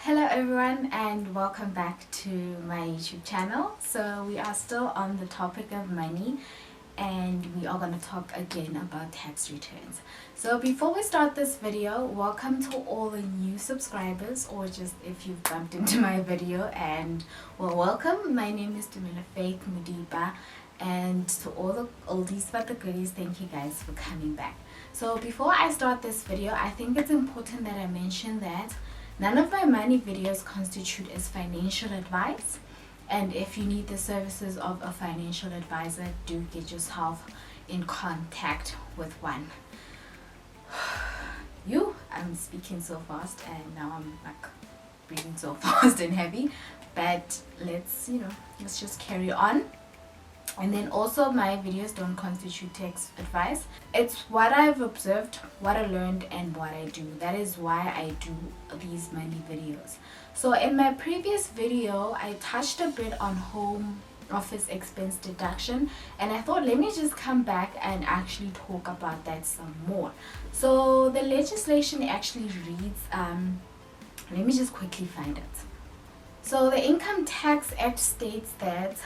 Hello everyone and welcome back to my YouTube channel. So we are still on the topic of money and we are going to talk again about tax returns. So before we start this video, welcome to all the new subscribers, or just if you've bumped into my video, and well, welcome. My name is Tumelo Modipa, and to all the oldies but the goodies, thank you guys for coming back. So before I start this video, I think it's important that I mention that none of my money videos constitute as financial advice, and if you need the services of a financial advisor, do get yourself in contact with one. I'm speaking so fast and now I'm like breathing so fast and heavy, but let's just carry on. And then also, my videos don't constitute tax advice. It's what I've observed, what I learned, and what I do. That is why I do these money videos. So in my previous video, I touched a bit on Home Office Expense Deduction, and I thought, let me just come back and actually talk about that some more. So the legislation actually reads, let me just quickly find it. So the Income Tax Act states that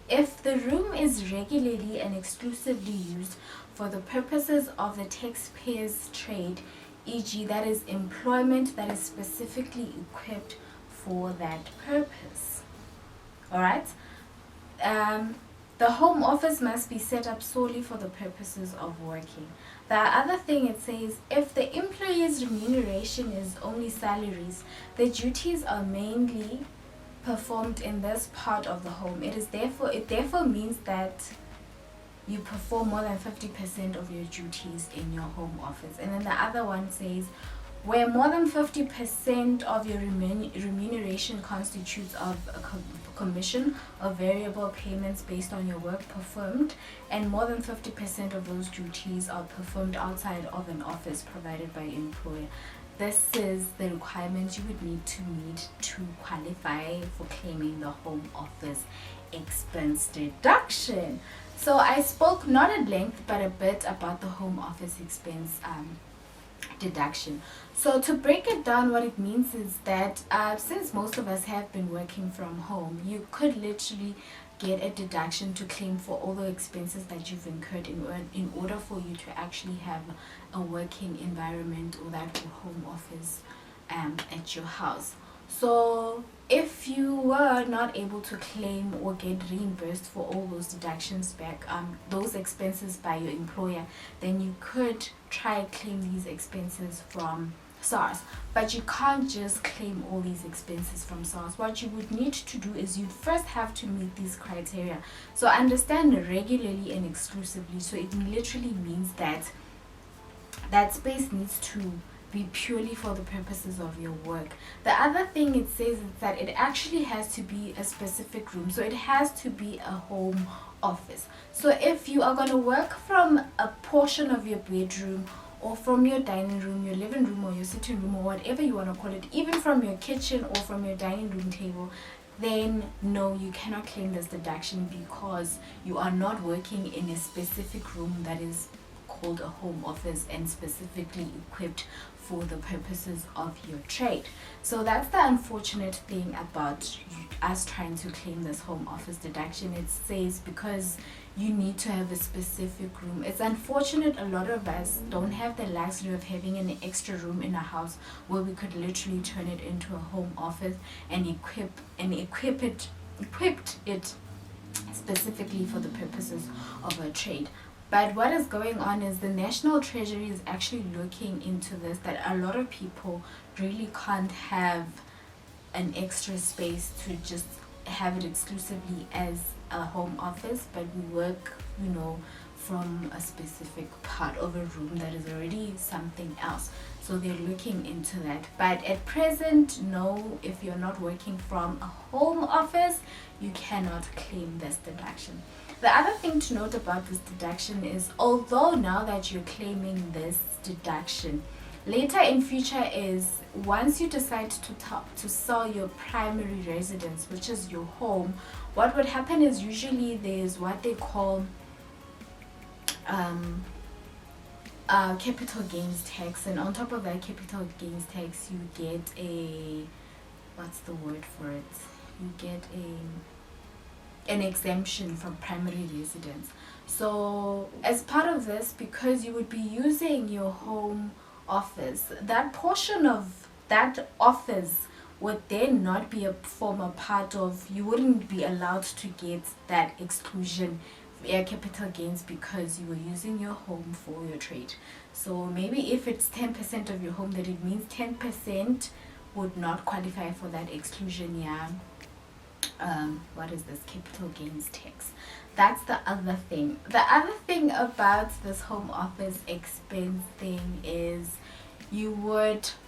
if the room is regularly and exclusively used for the purposes of the taxpayer's trade, e.g. that is employment that is specifically equipped for that purpose. Alright? The home office must be set up solely for the purposes of working. The other thing it says, if the employee's remuneration is only salaries, the duties are mainly performed in this part of the home. It therefore means that you perform more than 50% of your duties in your home office. And then the other one says, where more than 50% of your remuneration constitutes of a commission or variable payments based on your work performed, and more than 50% of those duties are performed outside of an office provided by employer. This is the requirements you would need to meet to qualify for claiming the Home Office Expense Deduction. So I spoke not at length but a bit about the Home Office Expense Deduction. So to break it down, what it means is that since most of us have been working from home, you could literally get a deduction to claim for all the expenses that you've incurred in order for you to actually have a working environment or that home office at your house. So if you were not able to claim or get reimbursed for all those deductions back, those expenses by your employer, then you could try claim these expenses from SARS. But you can't just claim all these expenses from SARS. What you would need to do is you'd first have to meet these criteria. So understand regularly and exclusively. So it literally means that that space needs to be purely for the purposes of your work. The other thing it says is that it actually has to be a specific room. So it has to be a home office. So if you are going to work from a portion of your bedroom, or from your dining room, your living room, or your sitting room, or whatever you want to call it, even from your kitchen or from your dining room table, then no, you cannot claim this deduction because you are not working in a specific room that is called a home office and specifically equipped for the purposes of your trade. So that's the unfortunate thing about us trying to claim this home office deduction. It says because you need to have a specific room. It's unfortunate a lot of us don't have the luxury of having an extra room in a house where we could literally turn it into a home office and equip it specifically for the purposes of a trade. But what is going on is the National Treasury is actually looking into this, that a lot of people really can't have an extra space to just have it exclusively as a home office, but we work, from a specific part of a room that is already something else. So they're looking into that. But at present, no, if you're not working from a home office, you cannot claim this deduction. The other thing to note about this deduction is, although now that you're claiming this deduction, later in future is once you decide to sell your primary residence, which is your home, what would happen is usually there's what they call capital gains tax, and on top of that capital gains tax you get a what's the word for it? You get an exemption from primary residence. So as part of this, because you would be using your home office, that portion of that office would then not be a former part of, you wouldn't be allowed to get that exclusion capital gains because you were using your home for your trade. So maybe if it's 10% of your home, that it means 10% would not qualify for that exclusion. Yeah. What is this capital gains tax? That's the other thing. The other thing about this home office expense thing is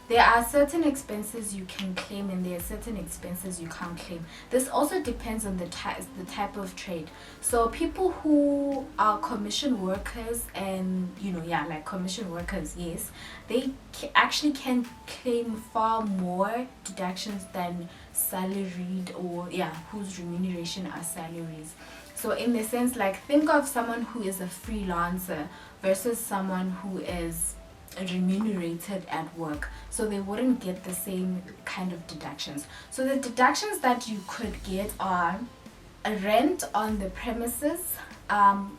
there are certain expenses you can claim and there are certain expenses you can't claim. This also depends on the type of trade. So people who are commission workers and like commission workers, yes, they actually can claim far more deductions than salaried or whose remuneration are salaries. So in the sense, like, think of someone who is a freelancer versus someone who is remunerated at work, so they wouldn't get the same kind of deductions. So the deductions that you could get are a rent on the premises,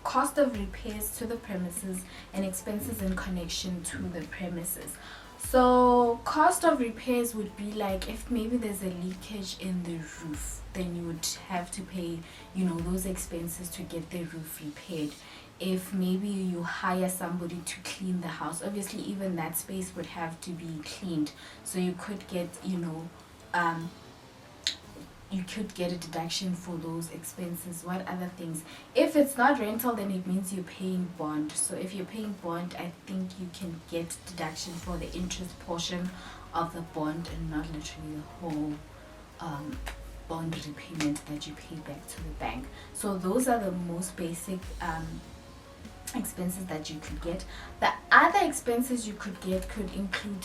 cost of repairs to the premises, and expenses in connection to the premises. So cost of repairs would be like if maybe there's a leakage in the roof, then you would have to pay those expenses to get the roof repaired. If maybe you hire somebody to clean the house, obviously even that space would have to be cleaned, so you could get a deduction for those expenses. What other things? If it's not rental, then it means you're paying bond. So if you're paying bond, I think you can get deduction for the interest portion of the bond and not literally the whole bond repayment that you pay back to the bank. So those are the most basic expenses that you could get. The other expenses you could get could include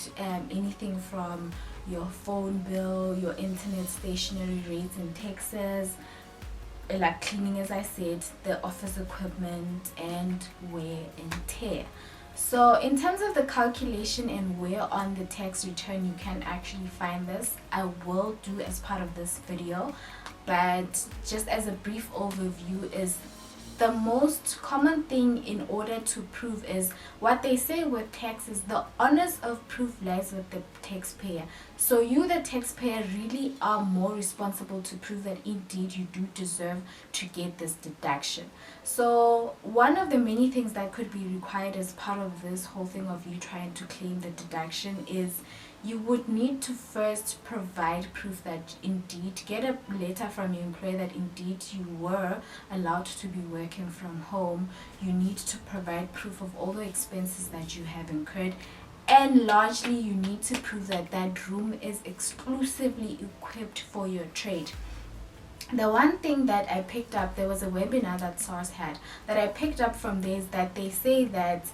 anything from your phone bill, your internet, stationery rates and taxes, like cleaning, as I said, the office equipment, and wear and tear. So in terms of the calculation and where on the tax return you can actually find this, I will do as part of this video, but just as a brief overview, is the most common thing in order to prove is what they say with taxes: the onus of proof lies with the taxpayer. So you, the taxpayer, really are more responsible to prove that indeed you do deserve to get this deduction. So one of the many things that could be required as part of this whole thing of you trying to claim the deduction is you would need to first provide proof that indeed, get a letter from your employer that indeed you were allowed to be working from home. You need to provide proof of all the expenses that you have incurred, and largely you need to prove that that room is exclusively equipped for your trade. The one thing that I picked up, there was a webinar that SARS had that I picked up from there, is that they say that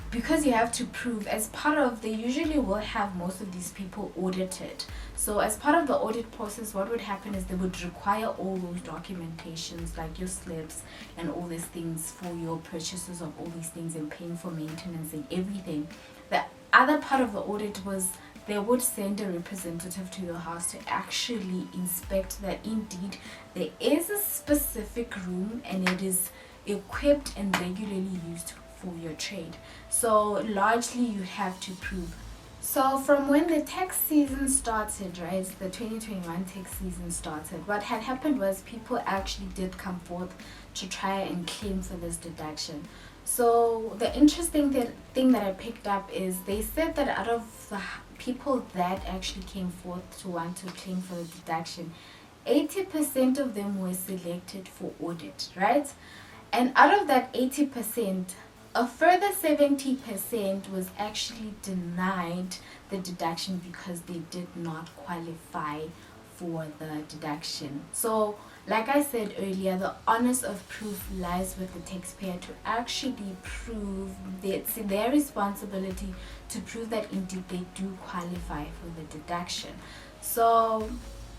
because you have to prove, as part of, they usually will have most of these people audited. So as part of the audit process, what would happen is they would require all those documentations, like your slips and all these things for your purchases of all these things and paying for maintenance and everything. The other part of the audit was they would send a representative to your house to actually inspect that indeed there is a specific room and it is equipped and regularly used for your trade. So largely you have to prove. So from when the tax season started, right, the 2021 tax season started, what had happened was people actually did come forth to try and claim for this deduction. So the interesting thing that I picked up is they said that out of the people that actually came forth to want to claim for the deduction, 80% of them were selected for audit, right? And out of that 80%, a further 70% was actually denied the deduction because they did not qualify for the deduction. So like I said earlier, the onus of proof lies with the taxpayer to actually prove that it's their responsibility to prove that indeed they do qualify for the deduction. So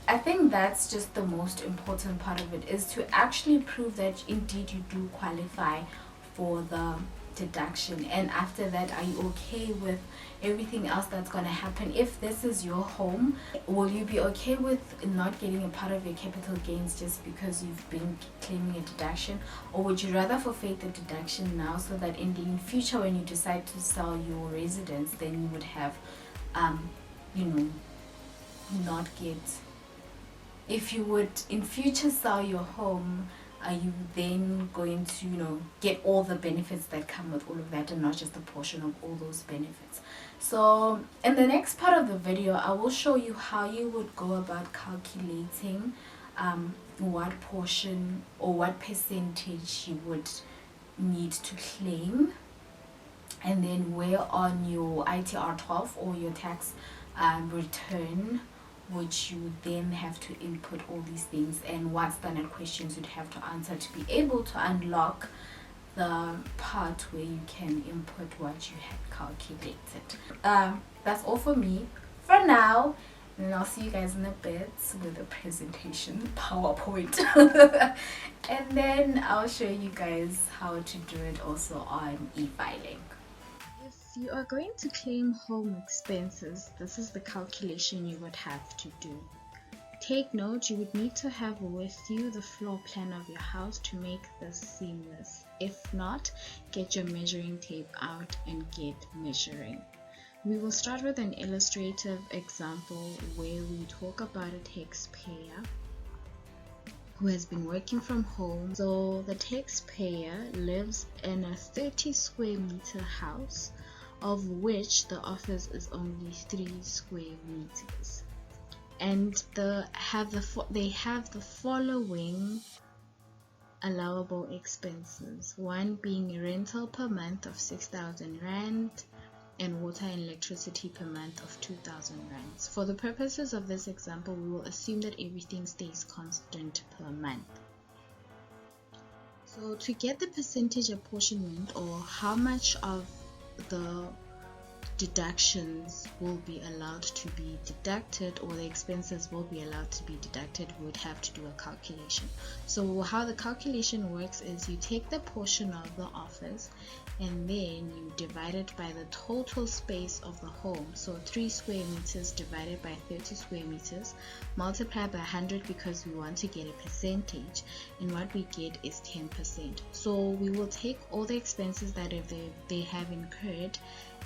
I think that's just the most important part of it, is to actually prove that indeed you do qualify for the deduction, and after that, are you okay with everything else that's going to happen? If this is your home, will you be okay with not getting a part of your capital gains just because you've been claiming a deduction? Or would you rather forfeit the deduction now, so that in the future when you decide to sell your residence, then you would have you know, not get, if you would in future sell your home, are you then going to, you know, get all the benefits that come with all of that, and not just a portion of all those benefits? So in the next part of the video, I will show you how you would go about calculating what portion or what percentage you would need to claim, and then where on your ITR 12 or your tax return which you then have to input all these things, and what standard questions you'd have to answer to be able to unlock the part where you can input what you had calculated. That's all for me for now, and I'll see you guys in a bit with a presentation PowerPoint and then I'll show you guys how to do it also on e-filing. If you are going to claim home expenses, this is the calculation you would have to do. Take note, you would need to have with you the floor plan of your house to make this seamless. If not, get your measuring tape out and get measuring. We will start with an illustrative example where we talk about a taxpayer who has been working from home. So the taxpayer lives in a 30 square meter house, of which the office is only 3 square meters, and they have the following allowable expenses: one being rental per month of 6,000 rand and water and electricity per month of 2,000 rands. For the purposes of this example, we will assume that everything stays constant per month. So to get the percentage apportionment, or how much of the deductions will be allowed to be deducted, or the expenses will be allowed to be deducted, we would have to do a calculation. So how the calculation works is you take the portion of the office and then you divide it by the total space of the home. So 3 square meters divided by 30 square meters, multiply by 100 because we want to get a percentage, and what we get is 10%. So we will take all the expenses that they have incurred,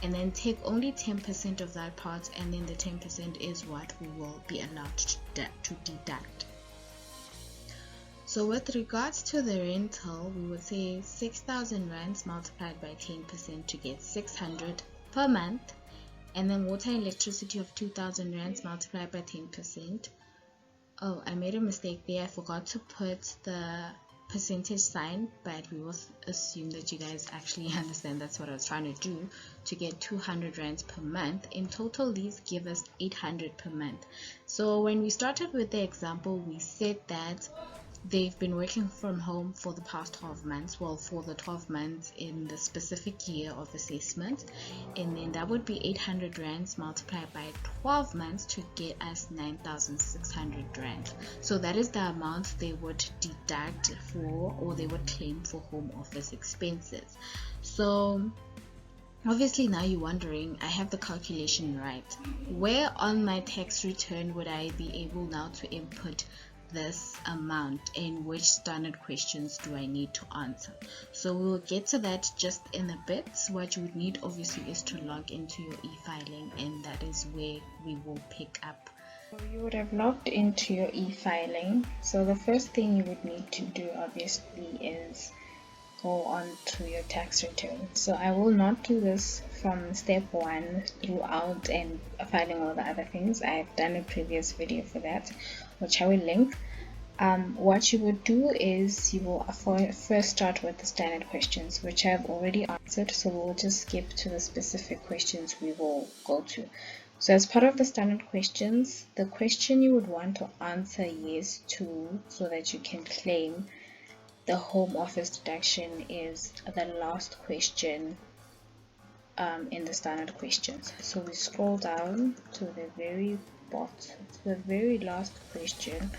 and then take only 10% of that part, and then the 10% is what we will be allowed to deduct. So with regards to the rental, we would say 6,000 rands multiplied by 10% to get 600 per month, and then water and electricity of 2,000 rands multiplied by 10%. Oh, I made a mistake there. I forgot to put the percentage sign, but we will assume that you guys actually understand that's what I was trying to do, to get 200 rands per month. In total, these give us 800 per month. So when we started with the example, we said that they've been working from home for the past 12 months, well, for the 12 months in the specific year of assessment, and then that would be 800 rands multiplied by 12 months to get us 9,600 rand. So that is the amount they would deduct for, or they would claim for home office expenses. So obviously now you're wondering, I have the calculation right, where on my tax return would I be able now to input this amount, and which standard questions do I need to answer? So we'll get to that just in a bit. What you would need obviously is to log into your e-filing, and that is where we will pick up. So you would have logged into your e-filing. So the first thing you would need to do obviously is go on to your tax return. So I will not do this from step 1 throughout and filing all the other things. I've done a previous video for that, which I will link. What you would do is you will first start with the standard questions, which I've already answered, so we'll just skip to the specific questions we will go to. So as part of the standard questions, the question you would want to answer yes to, so that you can claim the home office deduction, is the last question in the standard questions. So we scroll down to the very bottom, to the very last question,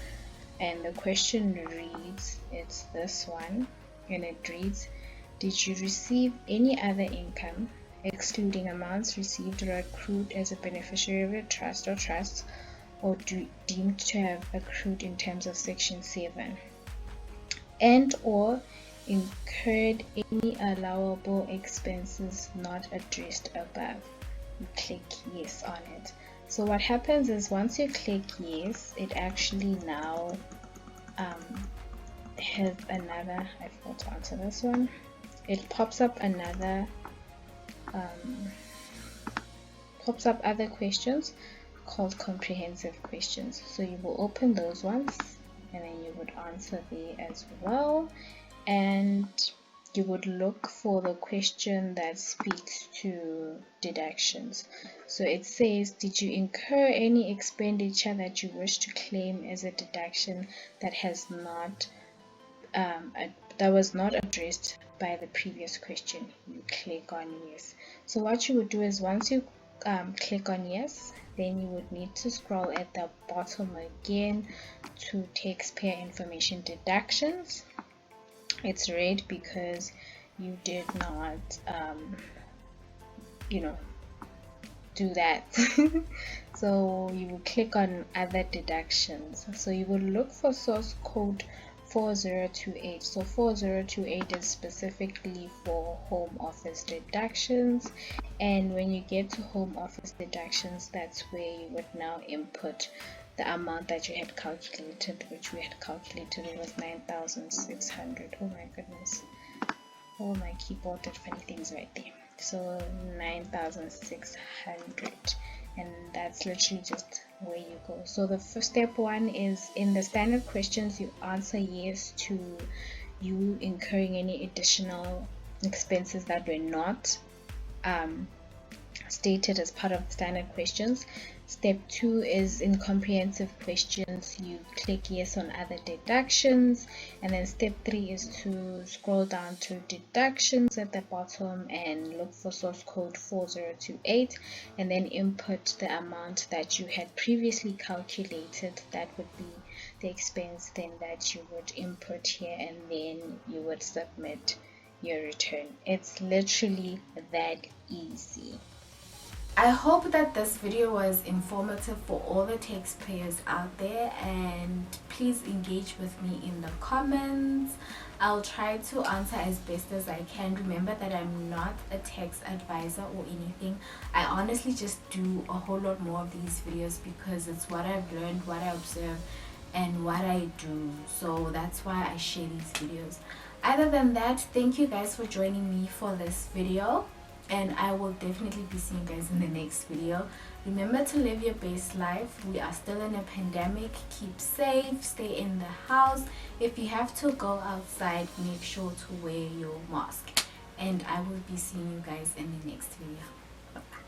and the question reads, it's this one, and it reads, Did you receive any other income, excluding amounts received or accrued as a beneficiary of a trust or trusts, or deemed to have accrued in terms of Section 7, and or incurred any allowable expenses not addressed above? You click yes on it. So what happens is once you click yes, it actually now has another, I forgot to answer this one, it pops up another other questions called comprehensive questions. So you will open those ones and then you would answer there as well, and you would look for the question that speaks to deductions. So it says, did you incur any expenditure that you wish to claim as a deduction that has not that was not addressed by the previous question? You click on yes. So what you would do is once you click on yes, then you would need to scroll at the bottom again to taxpayer information deductions. It's red because you did not do that. So you will click on other deductions. So you will look for source code 4028. So 4028 is specifically for home office deductions, and when you get to home office deductions, that's where you would now input the amount that you had calculated, which we had calculated. It was 9,600. Oh my goodness, oh my keyboard did funny things right there. So 9,600, and that's literally just where you go. So the first step one is in the standard questions, you answer yes to you incurring any additional expenses that were not stated as part of the standard questions. Step 2 is in comprehensive questions, you click yes on other deductions, and then step 3 is to scroll down to deductions at the bottom and look for source code 4028, and then input the amount that you had previously calculated. That would be the expense then that you would input here, and then you would submit your return. It's literally that easy. I hope that this video was informative for all the taxpayers out there, and please engage with me in the comments. I'll try to answer as best as I can. Remember that I'm not a tax advisor or anything. I honestly just do a whole lot more of these videos because it's what I've learned, what I observe, and what I do. So that's why I share these videos. Other than that, thank you guys for joining me for this video, and I will definitely be seeing you guys in the next video. Remember to live your best life. We are still in a pandemic. Keep safe, stay in the house. If you have to go outside, make sure to wear your mask, and I will be seeing you guys in the next video. Bye-bye.